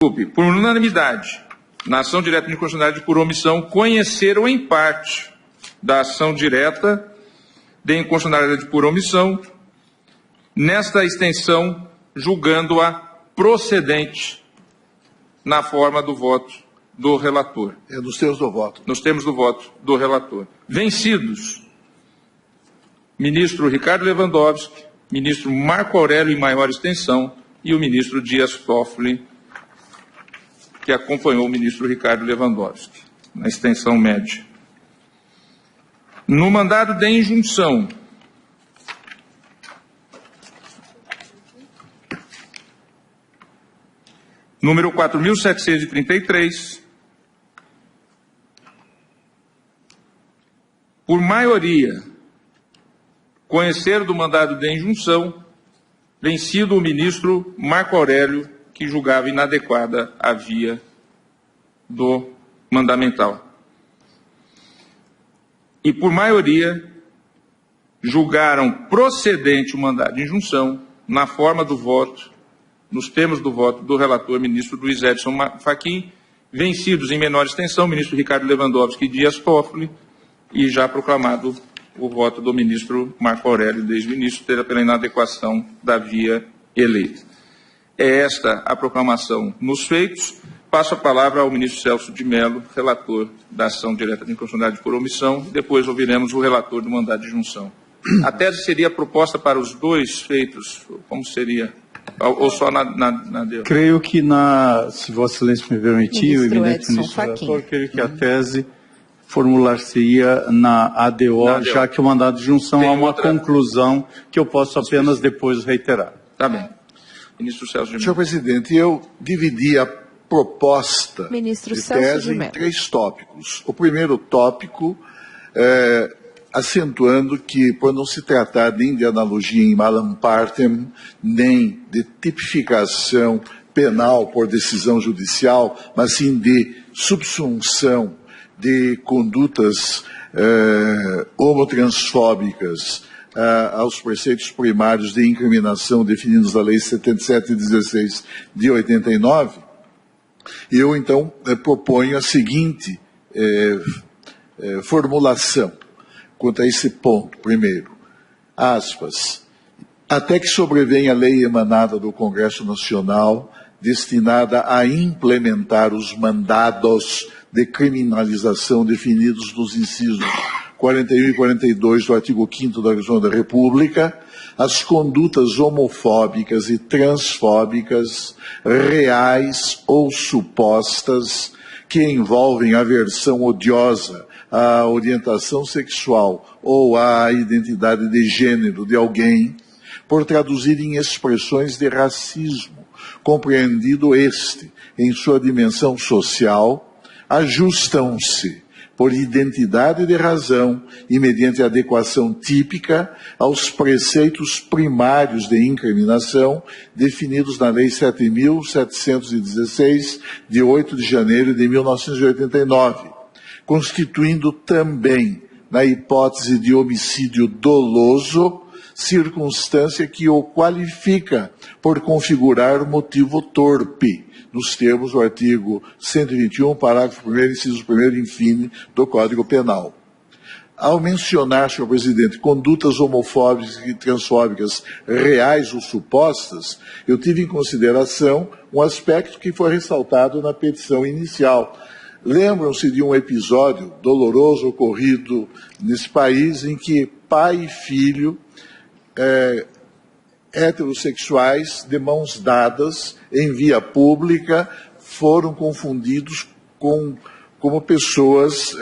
por unanimidade, na ação direta de inconstitucionalidade por omissão, conheceram em parte da ação direta de inconstitucionalidade por omissão, nesta extensão, julgando-a procedente na forma do voto do relator. É nos termos do voto. Nos termos do voto do relator. Vencidos, ministro Ricardo Lewandowski, ministro Marco Aurélio em maior extensão e o ministro Dias Toffoli, que acompanhou o ministro Ricardo Lewandowski, na extensão média. No mandado de injunção, número 4.733, por maioria, conhecer do mandado de injunção, vencido o ministro Marco Aurélio, que julgava inadequada a via do mandamental. E, por maioria, julgaram procedente o mandado de injunção na forma do voto, nos termos do voto do relator ministro Luiz Edson Fachin, vencidos em menor extensão, ministro Ricardo Lewandowski e Dias Toffoli, e já proclamado o voto do ministro Marco Aurélio desde o início, pela inadequação da via eleita. É esta a proclamação nos feitos. Passo a palavra ao ministro Celso de Mello, relator da ação direta de inconstitucionalidade por omissão, e depois ouviremos o relator do mandado de injunção. A tese seria proposta para os dois feitos, como seria? Ou só na dele? Creio que, se Vossa Excelência me permitir, o eminente ministro relator, creio que a tese formular-se-ia na ADO, já que o mandado de injunção há uma conclusão que eu posso apenas depois reiterar. Tá bem. Ministro Celso de Mello. Senhor presidente, eu dividi a proposta Ministro de Celso tese de em Mello. 3 tópicos. O primeiro tópico, acentuando que, por não se tratar nem de analogia em malam partem, nem de tipificação penal por decisão judicial, mas sim de subsunção de condutas homotransfóbicas aos preceitos primários de incriminação definidos na Lei 77/16 de 89, eu, então, proponho a seguinte formulação quanto a esse ponto. Primeiro, aspas, até que sobrevenha a lei emanada do Congresso Nacional destinada a implementar os mandados de criminalização definidos nos incisos 41 e 42 do artigo 5º da Constituição da República, as condutas homofóbicas e transfóbicas, reais ou supostas, que envolvem aversão odiosa à orientação sexual ou à identidade de gênero de alguém, por traduzirem expressões de racismo, compreendido este em sua dimensão social, ajustam-se por identidade de razão e mediante adequação típica aos preceitos primários de incriminação definidos na Lei 7.716, de 8 de janeiro de 1989, constituindo também, na hipótese de homicídio doloso, circunstância que o qualifica por configurar motivo torpe, nos termos do artigo 121, parágrafo 1º, inciso 1º, infine, do Código Penal. Ao mencionar, senhor presidente, condutas homofóbicas e transfóbicas reais ou supostas, eu tive em consideração um aspecto que foi ressaltado na petição inicial. Lembram-se de um episódio doloroso ocorrido nesse país em que pai e filho heterossexuais, de mãos dadas, em via pública, foram confundidos como pessoas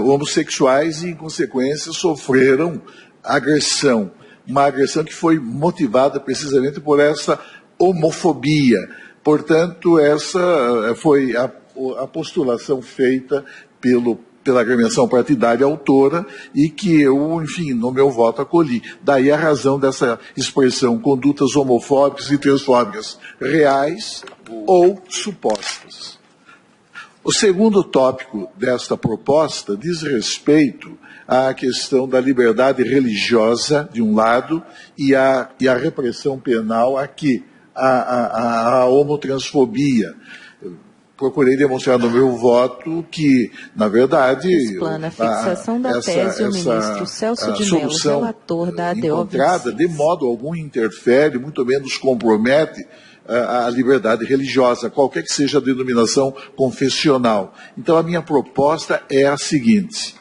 homossexuais e, em consequência, sofreram agressão. Uma agressão que foi motivada precisamente por essa homofobia. Portanto, essa foi a postulação feita pela agremiação partidária autora e que eu, enfim, no meu voto acolhi. Daí a razão dessa expressão, condutas homofóbicas e transfóbicas reais ou supostas. O segundo tópico desta proposta diz respeito à questão da liberdade religiosa, de um lado, e à repressão penal a que a homotransfobia. Procurei demonstrar no meu voto que, na verdade, explana a fixação da tese o ministro Celso de Mello, relator da ADO 26. De modo algum interfere, muito menos compromete a liberdade religiosa, qualquer que seja a denominação confessional. Então, a minha proposta é a seguinte: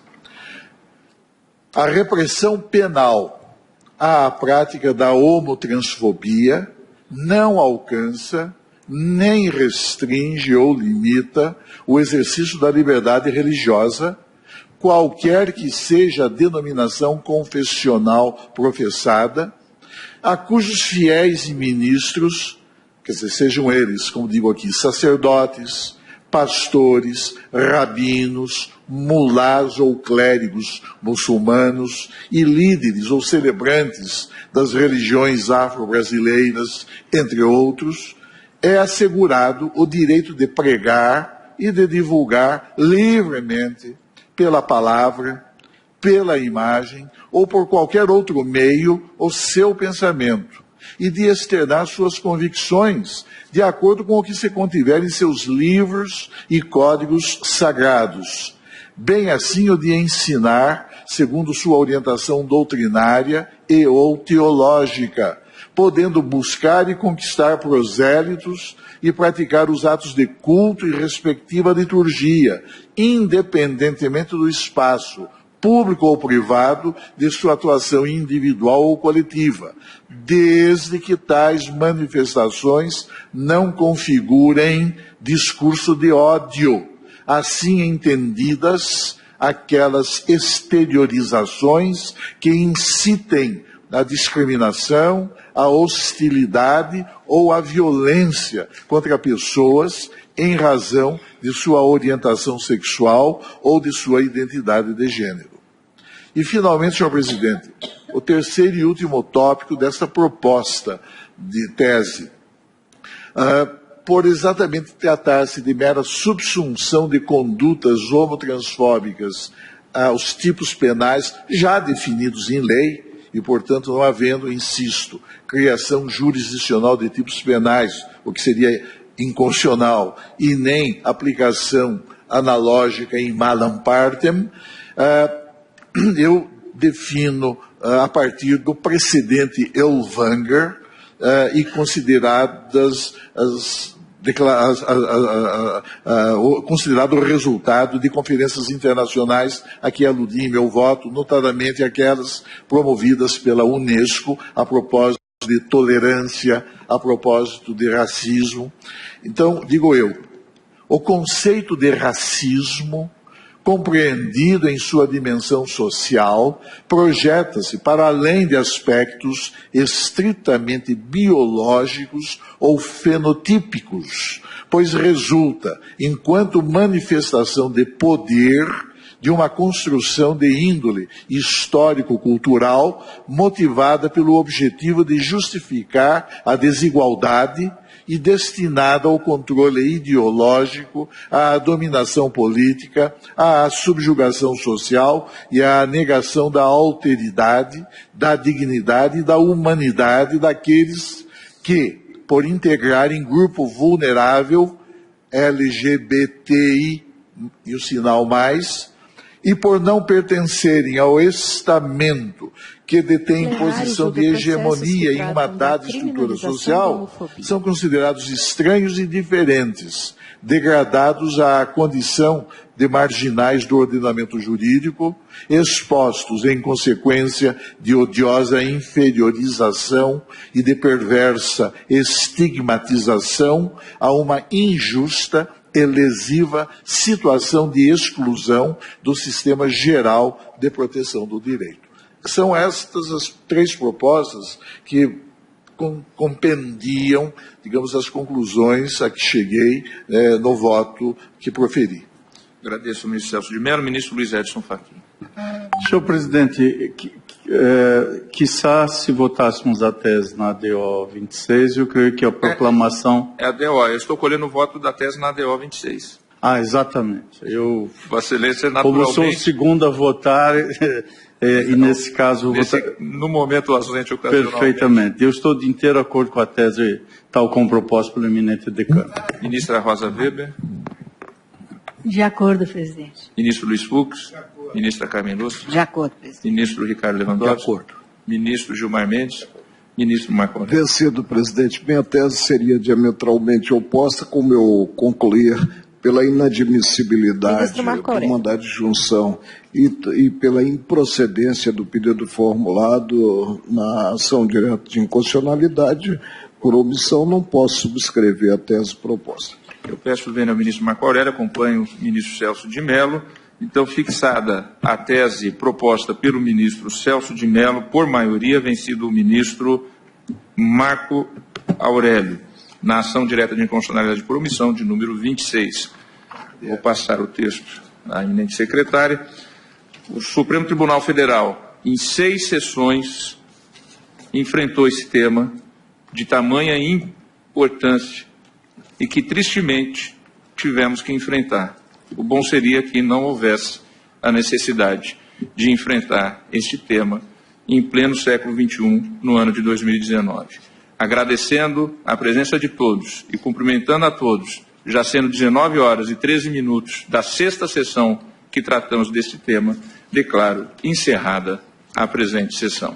a repressão penal à prática da homotransfobia não alcança, nem restringe ou limita o exercício da liberdade religiosa, qualquer que seja a denominação confessional professada, a cujos fiéis e ministros, quer dizer, sejam eles, como digo aqui, sacerdotes, pastores, rabinos, mulás ou clérigos muçulmanos e líderes ou celebrantes das religiões afro-brasileiras, entre outros, é assegurado o direito de pregar e de divulgar livremente, pela palavra, pela imagem ou por qualquer outro meio, o seu pensamento, e de externar suas convicções de acordo com o que se contiver em seus livros e códigos sagrados, bem assim o de ensinar segundo sua orientação doutrinária e ou teológica, podendo buscar e conquistar prosélitos e praticar os atos de culto e respectiva liturgia, independentemente do espaço, público ou privado, de sua atuação individual ou coletiva, desde que tais manifestações não configurem discurso de ódio, assim entendidas aquelas exteriorizações que incitem a discriminação, a hostilidade ou a violência contra pessoas em razão de sua orientação sexual ou de sua identidade de gênero. E, finalmente, senhor presidente, o terceiro e último tópico desta proposta de tese. Por exatamente tratar-se de mera subsunção de condutas homotransfóbicas aos tipos penais já definidos em lei, e, portanto, não havendo, insisto, criação jurisdicional de tipos penais, o que seria inconstitucional, e nem aplicação analógica em malam partem, eu defino a partir do precedente Ellwanger e consideradas considerado o resultado de conferências internacionais a que aludi em meu voto, notadamente aquelas promovidas pela Unesco a propósito de tolerância, a propósito de racismo. Então, digo eu, o conceito de racismo, compreendido em sua dimensão social, projeta-se para além de aspectos estritamente biológicos ou fenotípicos, pois resulta, enquanto manifestação de poder, de uma construção de índole histórico-cultural motivada pelo objetivo de justificar a desigualdade e destinada ao controle ideológico, à dominação política, à subjugação social e à negação da alteridade, da dignidade e da humanidade daqueles que, por integrarem grupo vulnerável, LGBTI e o sinal mais, e por não pertencerem ao estamento que detém posição de hegemonia em uma dada estrutura social, são considerados estranhos e diferentes, degradados à condição de marginais do ordenamento jurídico, expostos, em consequência de odiosa inferiorização e de perversa estigmatização, a uma injusta e lesiva situação de exclusão do sistema geral de proteção do direito. São estas as três propostas que compendiam, digamos, as conclusões a que cheguei no voto que proferi. Agradeço ao ministro Celso de Mello. Ministro Luiz Edson Fachin. Senhor presidente, quiçá se votássemos a tese na ADO 26, eu creio que a proclamação... É a ADO, eu estou colhendo o voto da tese na ADO 26. Ah, exatamente. Vossa Excelência, como sou o segundo a votar, E nesse caso... No momento, o ausente ocasionalmente. Perfeitamente. Eu estou de inteiro acordo com a tese tal como proposta pelo eminente decano. Ministra Rosa Weber. De acordo, presidente. Ministro Luiz Fux. Ministra Carmen Lúcia. De acordo, presidente. Ministro Ricardo Lewandowski. De acordo. Ministro Gilmar Mendes. Ministro Marco Aurélio. Vencido, presidente. Minha tese seria diametralmente oposta, como eu concluir pela inadmissibilidade do mandado de junção e pela improcedência do pedido formulado na ação direta de inconstitucionalidade, por omissão, não posso subscrever a tese proposta. Eu peço vênia ao ministro Marco Aurélio, acompanho o ministro Celso de Mello. Então, fixada a tese proposta pelo ministro Celso de Mello, por maioria, vencido o ministro Marco Aurélio, na ação direta de inconstitucionalidade por omissão, de número 26. Vou passar o texto à eminente secretária. O Supremo Tribunal Federal, em 6 sessões, enfrentou esse tema de tamanha importância e que, tristemente, tivemos que enfrentar. O bom seria que não houvesse a necessidade de enfrentar este tema em pleno século XXI, no ano de 2019. Agradecendo a presença de todos e cumprimentando a todos, já sendo 19h13 da 6ª sessão que tratamos deste tema, declaro encerrada a presente sessão.